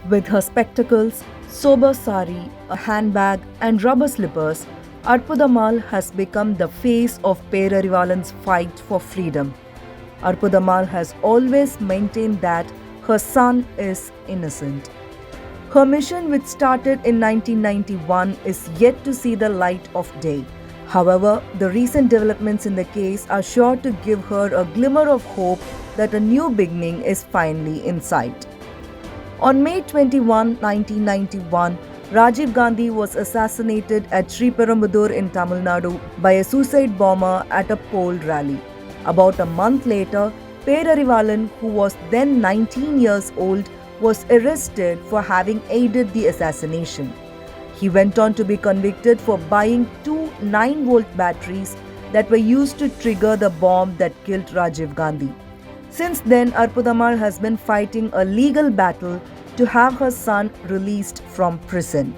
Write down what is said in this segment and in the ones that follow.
With her spectacles, sober sari, a handbag, and rubber slippers, Arputhammal has become the face of Perarivalan's fight for freedom. Arputhammal has always maintained that her son is innocent. Her mission, which started in 1991, is yet to see the light of day. However, the recent developments in the case are sure to give her a glimmer of hope that a new beginning is finally in sight. On May 21, 1991, Rajiv Gandhi was assassinated at Sriperumbudur in Tamil Nadu by a suicide bomber at a poll rally. About a month later, Perarivalan, who was then 19 years old, was arrested for having aided the assassination. He went on to be convicted for buying two 9-volt batteries that were used to trigger the bomb that killed Rajiv Gandhi. Since then, Arputhammal has been fighting a legal battle to have her son released from prison.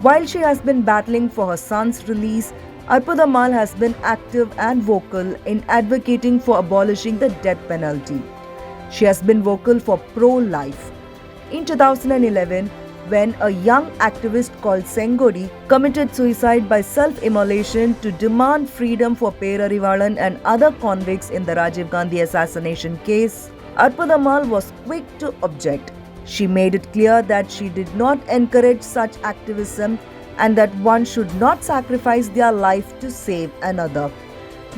While she has been battling for her son's release, Arputhammal has been active and vocal in advocating for abolishing the death penalty. She has been vocal for pro-life. In 2011, when a young activist called Sengodi committed suicide by self-immolation to demand freedom for Perarivalan and other convicts in the Rajiv Gandhi assassination case, Arputhammal was quick to object. She made it clear that she did not encourage such activism and that one should not sacrifice their life to save another.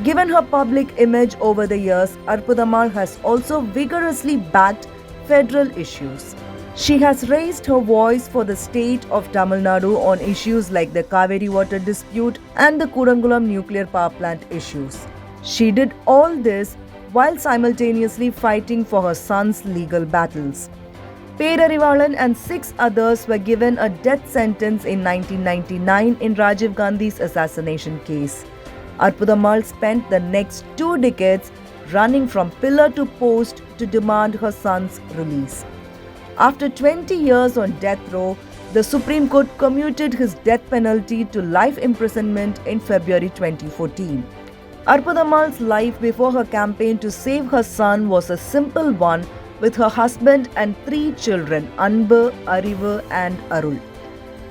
Given her public image over the years, Arputhammal has also vigorously backed federal issues. She has raised her voice for the state of Tamil Nadu on issues like the Kaveri water dispute and the Kudangulam nuclear power plant issues. She did all this while simultaneously fighting for her son's legal battles. Perarivalan and 6 others were given a death sentence in 1999 in Rajiv Gandhi's assassination case. Arputhammal spent the next 2 decades running from pillar to post to demand her son's release. After 20 years on death row, the Supreme Court commuted his death penalty to life imprisonment in February 2014. Arputhammal's life before her campaign to save her son was a simple one, with her husband and 3 children, Anbu, Arivu and Arul.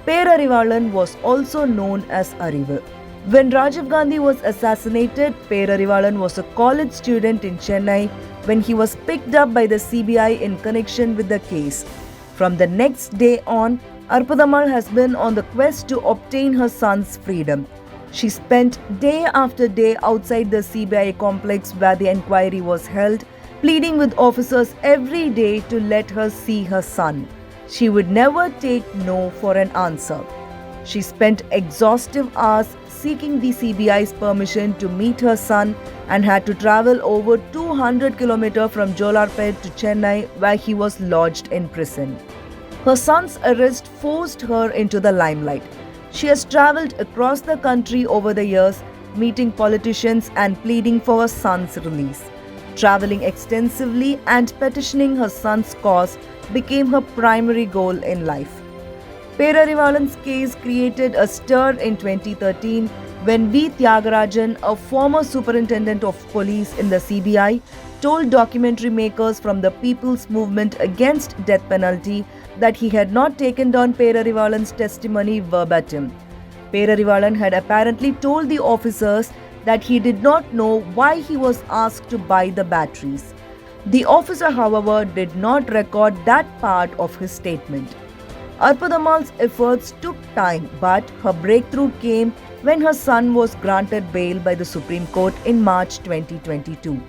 Perarivalan was also known as Arivu. When Rajiv Gandhi was assassinated, Perarivalan was a college student in Chennai when he was picked up by the CBI in connection with the case. From the next day on, Arputhammal has been on the quest to obtain her son's freedom. She spent day after day outside the CBI complex where the inquiry was held, pleading with officers every day to let her see her son. She would never take no for an answer. She spent exhaustive hours seeking the CBI's permission to meet her son and had to travel over 200 km from Jolarpet to Chennai, where he was lodged in prison. Her son's arrest forced her into the limelight. She has travelled across the country over the years, meeting politicians and pleading for her son's release. Travelling extensively and petitioning her son's cause became her primary goal in life. Perarivalan's case created a stir in 2013 when V. Tyagarajan, a former superintendent of police in the CBI, told documentary makers from the People's Movement Against Death Penalty that he had not taken down Perarivalan's testimony verbatim. Perarivalan had apparently told the officers that he did not know why he was asked to buy the batteries. The officer, however, did not record that part of his statement. Arputhammal's efforts took time, but her breakthrough came when her son was granted bail by the Supreme Court in March 2022.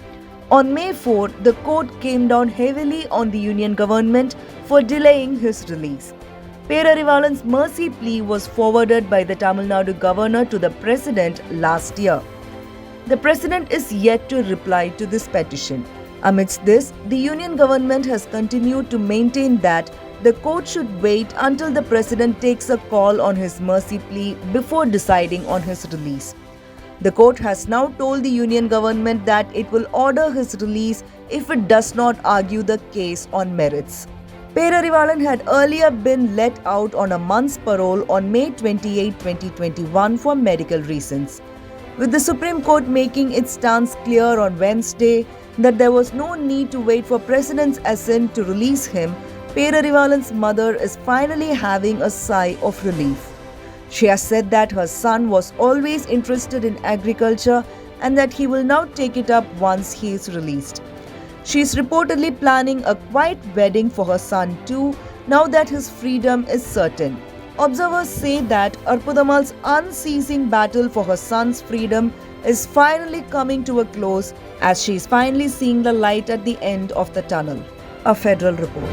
On May 4, the court came down heavily on the union government for delaying his release. Perarivalan's mercy plea was forwarded by the Tamil Nadu governor to the president last year. The president is yet to reply to this petition. Amidst this, the union government has continued to maintain that the court should wait until the president takes a call on his mercy plea before deciding on his release. The court has now told the union government that it will order his release if it does not argue the case on merits. Perarivalan had earlier been let out on a month's parole on May 28, 2021 for medical reasons. With the Supreme Court making its stance clear on Wednesday that there was no need to wait for President's assent to release him, Perarivalan's mother is finally having a sigh of relief. She has said that her son was always interested in agriculture and that he will now take it up once he is released. She is reportedly planning a quiet wedding for her son too, now that his freedom is certain. Observers say that Arputhammal's unceasing battle for her son's freedom is finally coming to a close as she is finally seeing the light at the end of the tunnel. A federal report.